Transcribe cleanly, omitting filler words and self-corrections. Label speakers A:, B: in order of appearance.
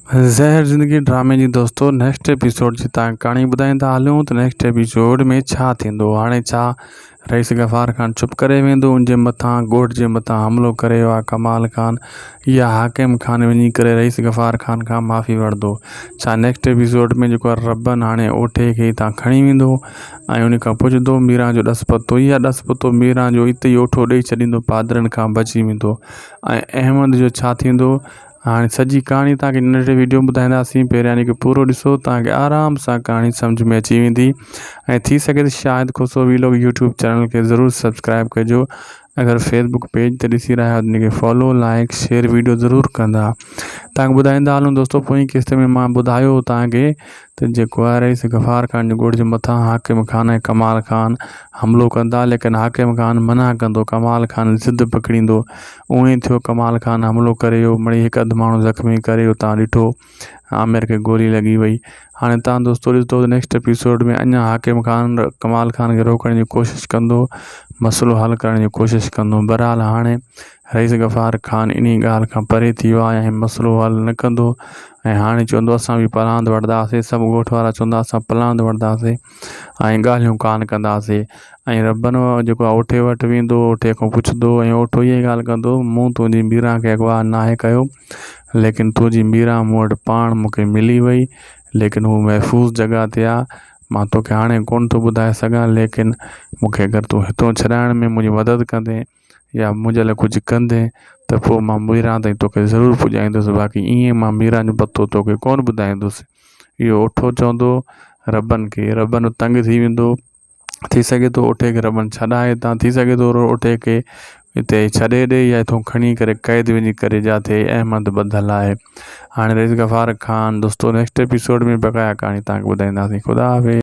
A: ज़हर ज़िंदगी ड्रामे जी दोस्तों नेक्स्ट एपिसोड जी तव्हांखे कहाणी ॿुधाईंदा हलियूं त नेक्स्ट एपिसोड में छा थींदो। हाणे छा रईस गफ़ार ख़ान चुप करे वेंदो, उनजे मथां ॻोठ जे मथां हमिलो करे वियो आहे कमाल ख़ान, या हाकिम ख़ान वञी करे रईस गफ़ार ख़ान खां माफ़ी वठंदो। छा नेक्स्ट एपिसोड में जेको आहे रबन हाणे ओठे खे हितां खणी वेंदो ऐं उन खां पुछंदो मीरा जो ॾस पतो, या ॾस पतो मीरा जो हिते ई ओठो ॾेई छॾींदो, पादरनि खां बची वेंदो। ऐं अहमद जो छा थींदो। हाँ सॼी कहानी तव्हांखे नंढे वीडियो में ॿुधाईंदासीं। पहिरियों यानी कि पूरो ॾिसो, तव्हांखे आराम सां कहानी सम्झ में अची वेंदी। ऐं थी सघे त शायदि खुसो वीलॉग यूट्यूब चैनल खे ज़रूरु सब्सक्राइब कजो। अगरि फेसबुक पेज ते ॾिसी रहिया आहियो उनखे फॉलो लाइक शेयर वीडियो ज़रूरु कंदा। तव्हांखे ॿुधाईंदा हलूं दोस्तों, पोइ किस्त में मां ॿुधायो तव्हांखे त जेको आहे रईस गफ़ार ख़ान जे ॻोठ जे मथां हाकिम ख़ान ऐं कमाल ख़ान हमिलो कंदा, लेकिन हाकिम ख़ान मना कंदो, कमाल ख़ान ज़िद पकड़ींदो। उअं ई थियो, कमाल ख़ान हमिलो करे वियो, मिड़ई हिकु अधु माण्हू ज़ख़्मी करे उतां ॾिठो, आमिर खे गोली लॻी वई। हाणे तव्हां दोस्तों ॾिसंदो नेक्स्ट एपिसोड में अञा हाकिम ख़ान कमाल ख़ान खे रोकण जी कोशिशि कंदो, मसइलो हल करण जी कोशिशि कंदो। बहरहाल हाणे रईस गफ़ार ख़ान इन ॻाल्हि खां परे थी वियो आहे ऐं मसइलो हल न कंदो। ऐं हाणे चवंदो असां बि पलांद वठंदासीं, सभु ॻोठ वारा चवंदा असां पलांद वठंदासीं ऐं ॻाल्हियूं कान कंदासीं। ऐं रबन जेको आहे ओठे वटि वेंदो, ओठे खां पुछंदो ऐं ओठो इहा ॻाल्हि कंदो, मूं तुंहिंजी मीरा खे अगवा नाहे कयो, लेकिन तुंहिंजी मीरा मूं वटि पाण मूंखे मिली वई, लेकिन हू महफ़ूज़ जॻह ते आहे। मां तोखे हाणे कोन थो ॿुधाए सघां, लेकिन मूंखे अगरि तूं हितां छॾाइण में मुंहिंजी मदद कंदे या मुंहिंजे लाइ कुझु कंदे त पोइ मां मीरा ताईं तोखे ज़रूरु पुॼाईंदुसि, बाक़ी ईअं मां मीरा जो पतो तोखे कोन ॿुधाईंदुसि। इहो ओठो चवंदो रबन खे। रबन तंग थी वेंदो, थी सघे थो ओठे खे रबन छॾाए हितां, थी सघे थो ओठे खे हिते छॾे ॾे या हितां खणी करे क़ैद वञी करे, जिथे अहमद ॿधल आहे। हाणे रईस गफ़ार ख़ान दोस्तों नेक्स्ट एपिसोड में बक़ाया कहाणी तव्हांखे ॿुधाईंदासीं। ख़ुदा हाफ़िज़।